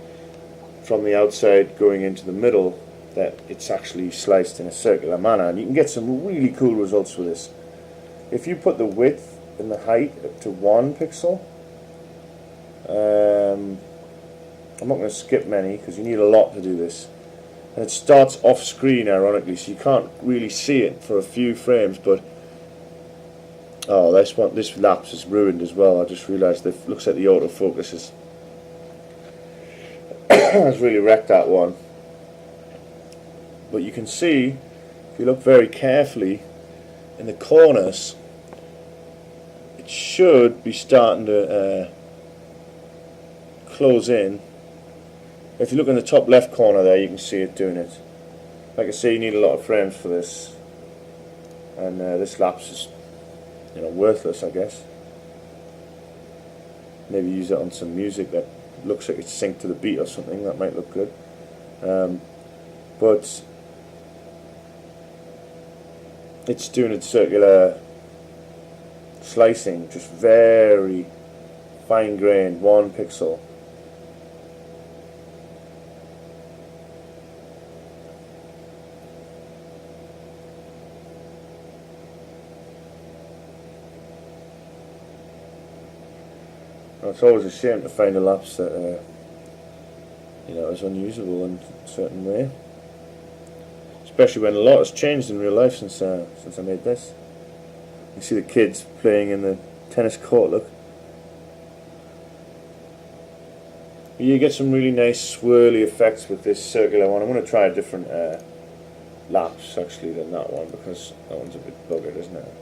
from the outside going into the middle that it's actually sliced in a circular manner, and you can get some really cool results with this. If you put the width and the height up to 1 pixel, I'm not going to skip many because you need a lot to do this, and it starts off screen ironically, so you can't really see it for a few frames. But this lapse is ruined as well. I just realised it looks like the autofocus has really wrecked that one. But you can see, if you look very carefully in the corners, it should be starting to close in. If you look in the top left corner there, you can see it doing it. Like I say, you need a lot of frames for this, and this lapse is, worthless, I guess. Maybe use it on some music that looks like it's synced to the beat or something. That might look good. But it's doing its circular slicing, just very fine grained, 1 pixel. It's always a shame to find a lapse that is unusable in a certain way, especially when a lot has changed in real life since I made this. You see the kids playing in the tennis court. Look, you get some really nice swirly effects with this circular one. I'm going to try a different lapse actually than that one, because that one's a bit buggered, isn't it?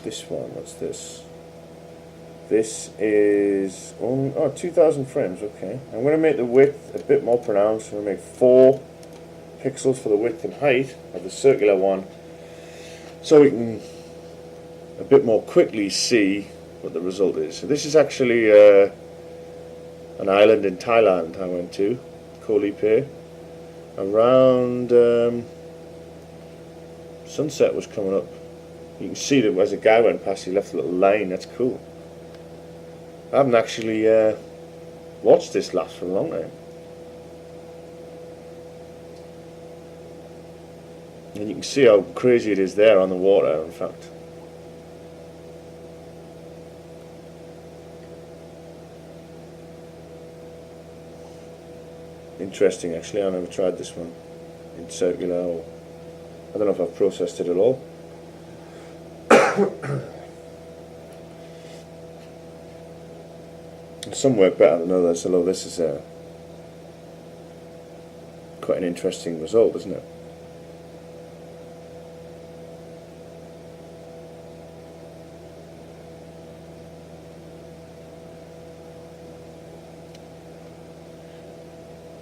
This one, what's this? This is 2,000 frames. Okay, I'm going to make the width a bit more pronounced. I'm going to make 4 pixels for the width and height of the circular one, so we can a bit more quickly see what the result is. So this is actually an island in Thailand I went to, Koh Lipe. Around sunset was coming up. You can see that as a guy went past, he left a little line. That's cool. I haven't actually watched this lapse for a long time. And you can see how crazy it is there on the water, in fact. Interesting, actually. I never tried this one in circular, or I don't know if I've processed it at all. Some work better than others, although this is quite an interesting result, isn't it?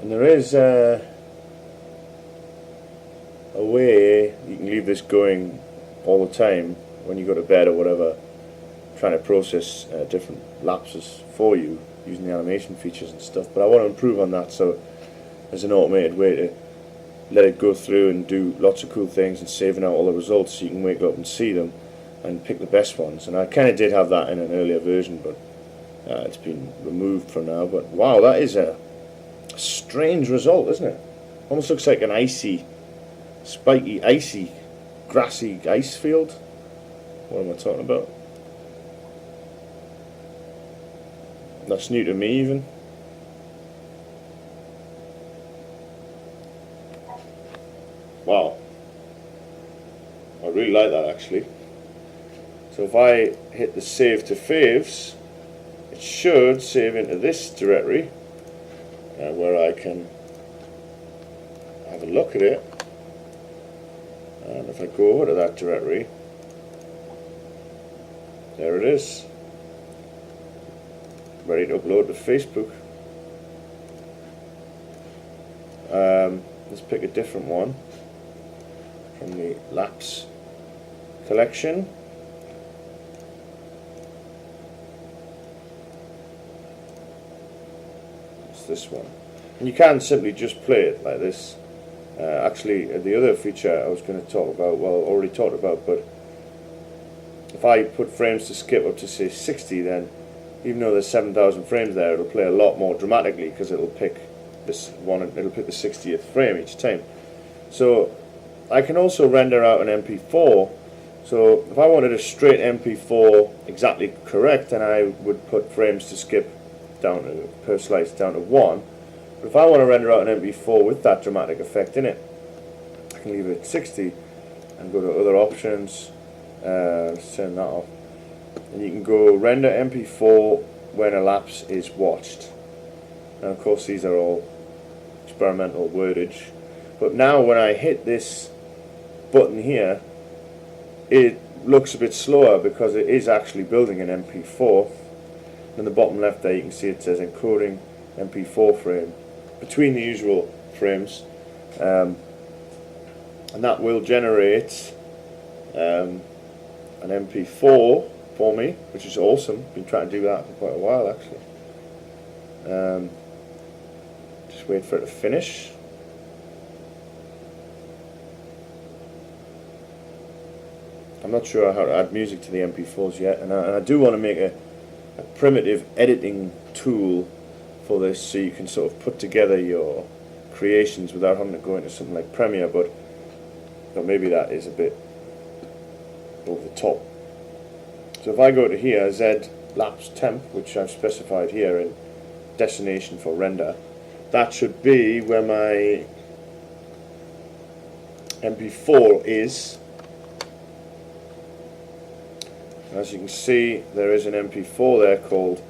And there is a way you can leave this going all the time when you go to bed or whatever, trying to process different lapses for you using the animation features and stuff. But I want to improve on that, so there's an automated way to let it go through and do lots of cool things and saving out all the results so you can wake up and see them and pick the best ones. And I kind of did have that in an earlier version, but it's been removed from now. But wow, that is a strange result, isn't it? Almost looks like an icy, spiky, icy, grassy ice field. What am I talking about? That's new to me even. Wow, I really like that actually. So if I hit the save to faves, it should save into this directory where I can have a look at it. And if I go over to that directory, there it is, ready to upload to Facebook. Let's pick a different one from the Laps collection. It's this one. And you can simply just play it like this. Actually, the other feature I was going to talk about, well, already talked about, but if I put frames to skip up to say 60, then even though there's 7,000 frames there, it'll play a lot more dramatically because it'll pick this one, it'll pick the 60th frame each time. So I can also render out an MP4. So if I wanted a straight MP4 exactly correct, then I would put frames to skip down to per slice down to 1. But if I want to render out an MP4 with that dramatic effect in it, I can leave it at 60 and go to other options. Let's turn that off. And you can go render MP4 when a lapse is watched. And of course these are all experimental wordage. But now when I hit this button here, it looks a bit slower because it is actually building an MP4. In the bottom left there you can see it says encoding MP4 frame between the usual frames, and that will generate an MP4 for me, which is awesome. Been trying to do that for quite a while actually. Just wait for it to finish. I'm not sure how to add music to the MP4s yet, and I do want to make a primitive editing tool for this so you can sort of put together your creations without having to go into something like Premiere, but maybe that is a bit over the top. So if I go to here, Z lapse temp, which I've specified here in destination for render, that should be where my MP4 is. As you can see, there is an MP4 there called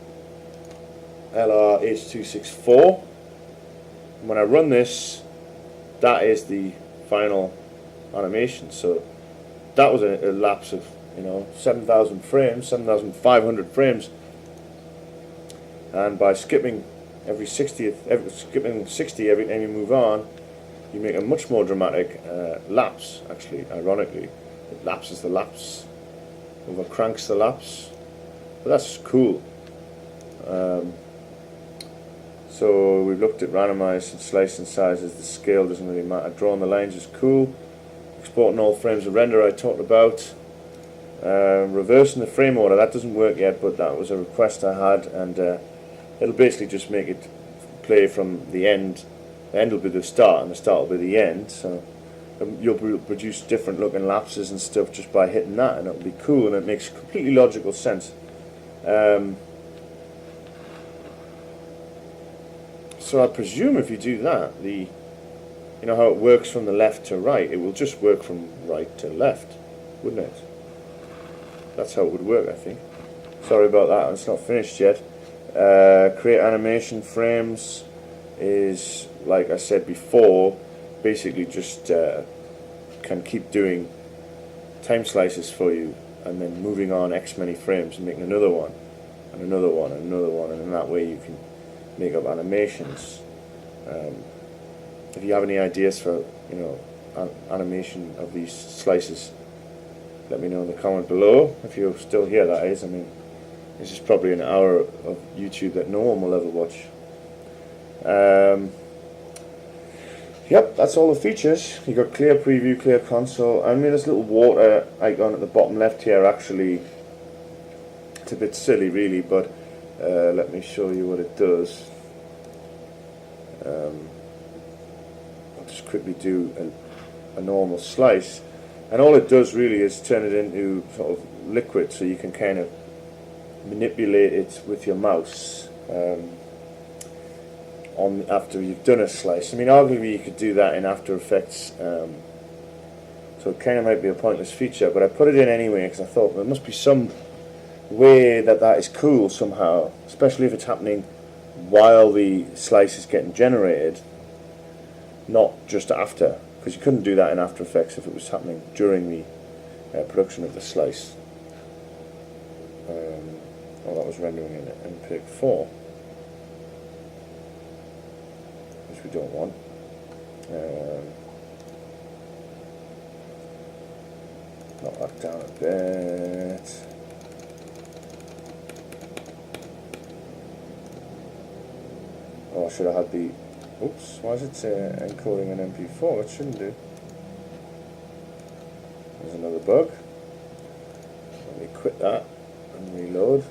LRH264. And when I run this, that is the final animation. So that was a lapse of 7,000 frames, 7,500 frames. And by skipping skipping 60 every time you move on, you make a much more dramatic lapse. Actually, ironically, it lapses the lapse. Over cranks the lapse, but that's cool. So we've looked at randomized and slicing sizes. The scale doesn't really matter. Drawing the lines is cool. Exporting all frames of render I talked about. Reversing the frame order, that doesn't work yet, but that was a request I had, and it'll basically just make it play from the end. The end will be the start and the start will be the end. So you'll produce different looking lapses and stuff just by hitting that, and it'll be cool, and it makes completely logical sense. So I presume if you do that, you know how it works from the left to right, it will just work from right to left, wouldn't it? That's how it would work, I think. Sorry about that, it's not finished yet. Create animation frames is, like I said before, basically just can keep doing time slices for you and then moving on X many frames and making another one and another one and another one, and in that way you can make up animations. If you have any ideas for, you know, animation of these slices, let me know in the comment below. If you're still here, that is. I mean, this is probably an hour of YouTube that no one will ever watch. Yep, that's all the features. You got clear preview, clear console. I mean, this little water icon at the bottom left here, actually, it's a bit silly really, but let me show you what it does. I'll just quickly do a normal slice, and all it does really is turn it into sort of liquid, so you can kind of manipulate it with your mouse on after you've done a slice. I mean, arguably you could do that in After Effects, so it kind of might be a pointless feature, but I put it in anyway because I thought there must be some way that is cool somehow, especially if it's happening while the slice is getting generated, not just after, because you couldn't do that in After Effects if it was happening during the production of the slice. Well, that was rendering in MPEG 4, which we don't want. Knock that down a bit. Oh, I should have had the... Oops, why is it encoding an MP4? It shouldn't do. There's another bug. Let me quit that and reload.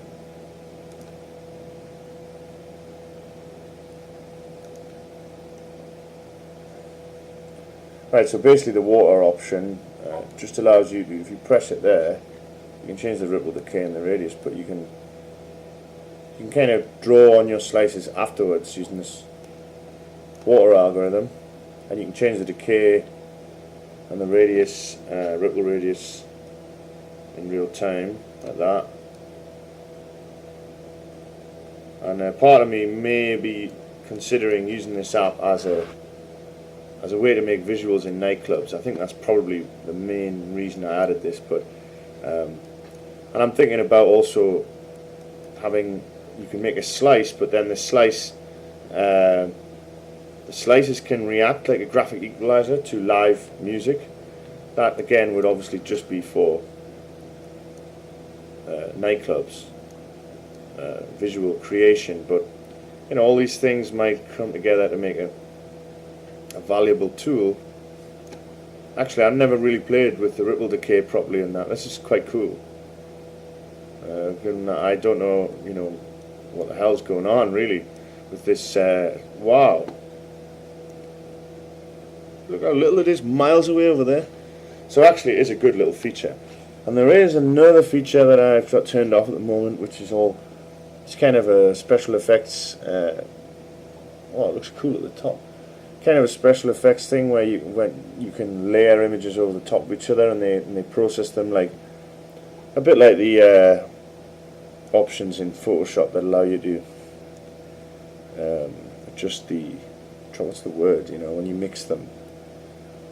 Right, so basically the water option just allows you to, if you press it there, you can change the ripple decay and the radius, but you can kind of draw on your slices afterwards using this water algorithm, and you can change the decay and the radius, ripple radius, in real time, like that. And part of me may be considering using this app as a way to make visuals in nightclubs. I think that's probably the main reason I added this, but and I'm thinking about also having, you can make a slice, but then the slices can react like a graphic equalizer to live music. That again would obviously just be for nightclubs, visual creation, but you know, all these things might come together to make a valuable tool. Actually, I've never really played with the ripple decay properly in that. This is quite cool. Given that I don't know, you know, what the hell's going on really with this. Wow! Look how little it is, miles away over there. So actually, it is a good little feature. And there is another feature that I've got turned off at the moment, which is it's kind of a special effects. Oh, it looks cool at the top. Kind of a special effects thing where you can layer images over the top of each other, and they process them like a bit like the options in Photoshop that allow you to adjust what's the word, you know, when you mix them,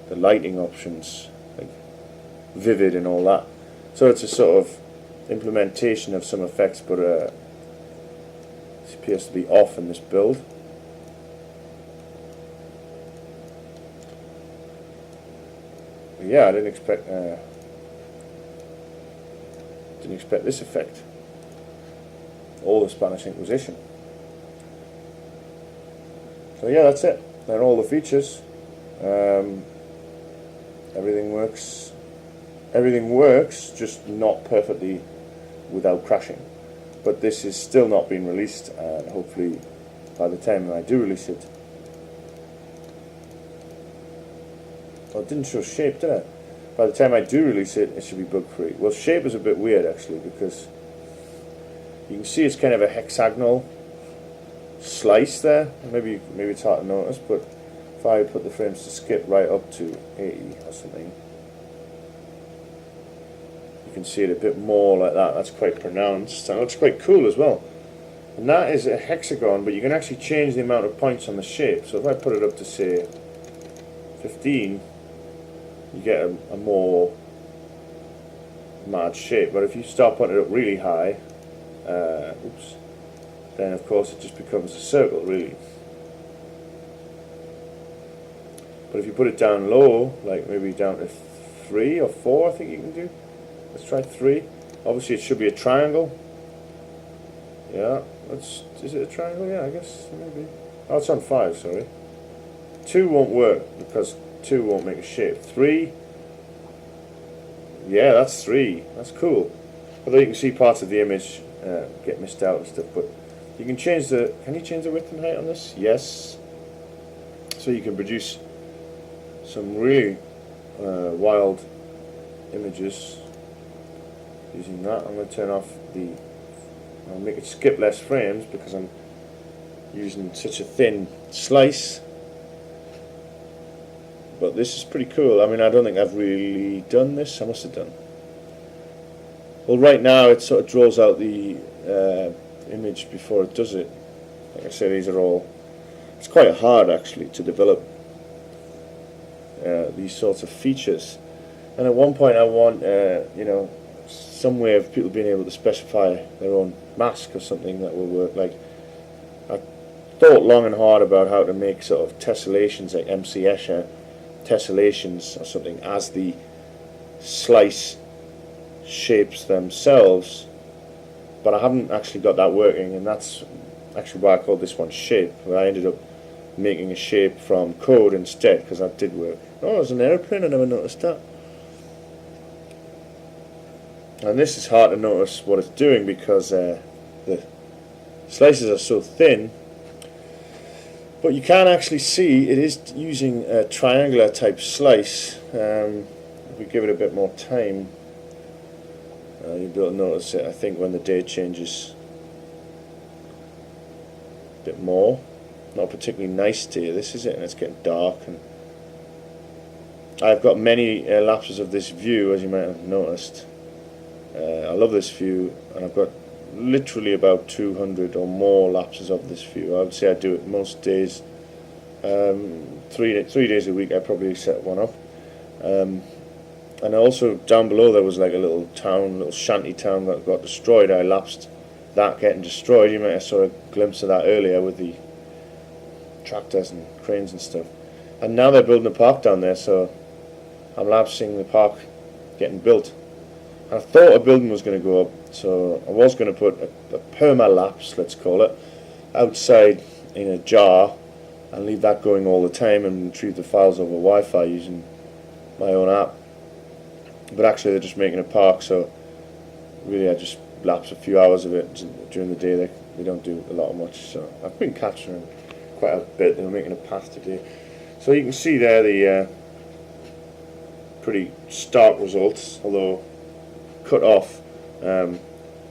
the lighting options, like vivid and all that. So it's a sort of implementation of some effects, but it appears to be off in this build. But yeah, I didn't expect this effect, or the Spanish Inquisition. So yeah, that's it. They're all the features. Everything works, just not perfectly without crashing. But this is still not being released, and hopefully by the time I do release it... Well, it didn't show shape, did it? By the time I do release it, it should be bug free. Well, shape is a bit weird actually, because you can see it's kind of a hexagonal slice there. Maybe it's hard to notice, but if I put the frames to skip right up to 80 or something, you can see it a bit more like that. That's quite pronounced, and it looks quite cool as well. And that is a hexagon, but you can actually change the amount of points on the shape. So if I put it up to say 15, you get a more mad shape. But if you start putting it up really high, then of course it just becomes a circle really. But if you put it down low, like maybe down to 3 or 4, I think you can do. Let's try 3. Obviously it should be a triangle. Yeah, is it a triangle? Yeah, I guess, maybe. Oh, it's on 5, sorry. 2 won't work, because 2 won't make a shape. 3, yeah, that's 3. That's cool. Although you can see parts of the image get missed out and stuff, but you can change can you change the width and height on this? Yes. So you can produce some really wild images using that. I'm going to turn off I'll make it skip less frames because I'm using such a thin slice. But this is pretty cool. I mean, I don't think I've really done this. I must have done. Well, right now it sort of draws out the image before it does it. Like I say, these are all. It's quite hard actually to develop these sorts of features. And at one point, I want some way of people being able to specify their own mask or something that will work. Like, I thought long and hard about how to make sort of tessellations, like MC Escher tessellations or something, as the slice shapes themselves, but I haven't actually got that working, and that's actually why I called this one shape. But I ended up making a shape from code instead, because that did work. Oh, there's an airplane, I never noticed that. And this is hard to notice what it's doing because the slices are so thin, but you can actually see it is using a triangular type slice. If we give it a bit more time, you'll be able to notice it, I think, when the day changes a bit more. Not a particularly nice day, this is it, and it's getting dark. And I've got many lapses of this view, as you might have noticed. I love this view, and I've got literally about 200 or more lapses of this view. I would say I do it most days. 3 days a week I probably set one up. And also down below there was like a little shanty town that got destroyed. I lapsed that getting destroyed. You might have saw a glimpse of that earlier with the tractors and cranes and stuff. And now they're building a park down there, so I'm lapsing the park getting built. I thought a building was going to go up, so I was going to put a perma-lapse, let's call it, outside in a jar and leave that going all the time and retrieve the files over Wi-Fi using my own app. But actually they're just making a park, so really I just lapse a few hours of it during the day. They don't do a lot of much, so I've been catching them quite a bit. They were making a path today. So you can see there the pretty stark results, although cut off.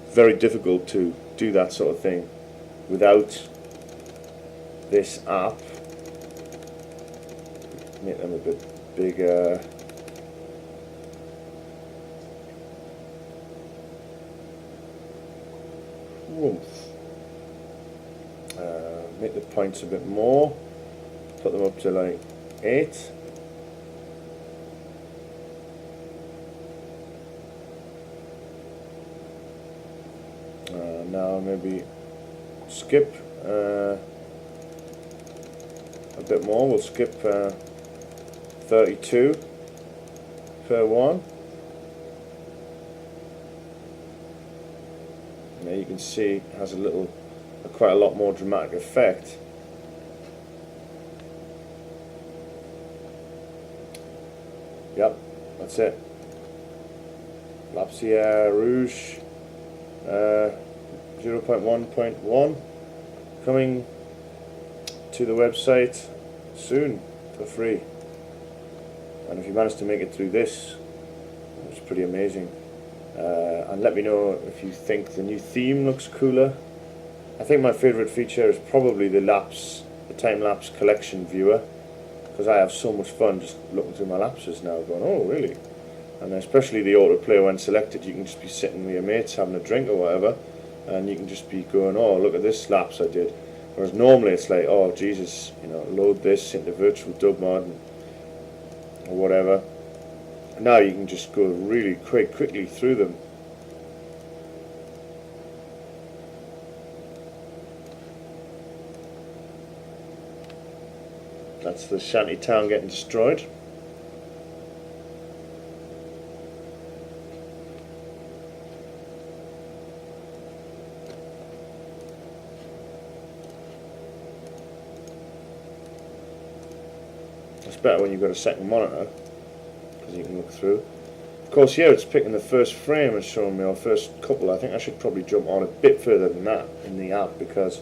Very difficult to do that sort of thing without this app. Make them a bit bigger. Make the points a bit more. Put them up to like 8. Now maybe skip a bit more. We'll skip 32 per one. Now you can see it has quite a lot more dramatic effect. Yep, that's it. Lapsiere Rouge 0.1.1 coming to the website soon for free. And if you manage to make it through this, it's pretty amazing. And let me know if you think the new theme looks cooler. I think my favourite feature is probably the time-lapse collection viewer, because I have so much fun just looking through my lapses now, going, oh really? And especially the autoplay when selected, you can just be sitting with your mates having a drink or whatever, and you can just be going, oh look at this lapse I did. Whereas normally it's like, oh Jesus, load this into virtual dub mod or whatever. Now you can just go really quickly through them. That's the shanty town getting destroyed. It's better when you've got a second monitor because you can look through. Of course, here it's picking the first frame and showing me, or first couple. I think I should probably jump on a bit further than that in the app because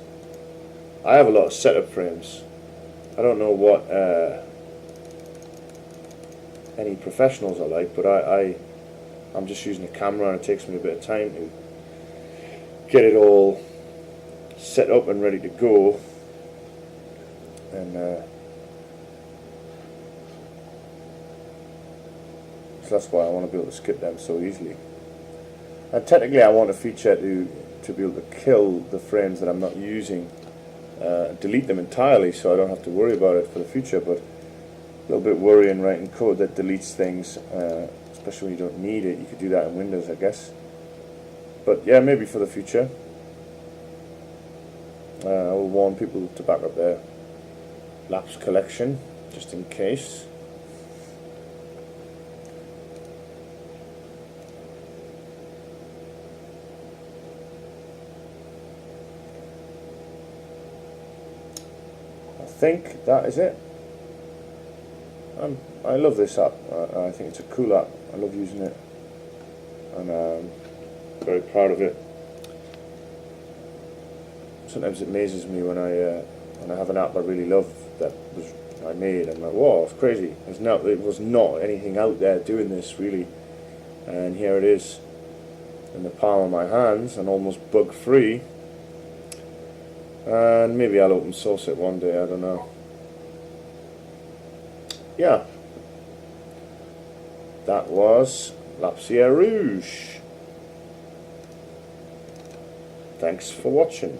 I have a lot of setup frames. I don't know what any professionals are like, but I'm just using a camera and it takes me a bit of time to get it all set up and ready to go. And so that's why I want to be able to skip them so easily. And technically I want a feature to be able to kill the frames that I'm not using, delete them entirely so I don't have to worry about it for the future, but a little bit worrying writing code that deletes things, especially when you don't need it. You could do that in Windows, I guess. But yeah, maybe for the future. I will warn people to back up their lapse collection, just in case. I think that is it. I love this app. I think it's a cool app. I love using it, and I'm very proud of it. Sometimes it amazes me when I have an app I really love that I made. I'm like, whoa, it's crazy. It was not anything out there doing this really, and here it is in the palm of my hands and almost bug free. And maybe I'll open source it one day. I don't know. Yeah, that was Lapsiere Rouge. Thanks for watching.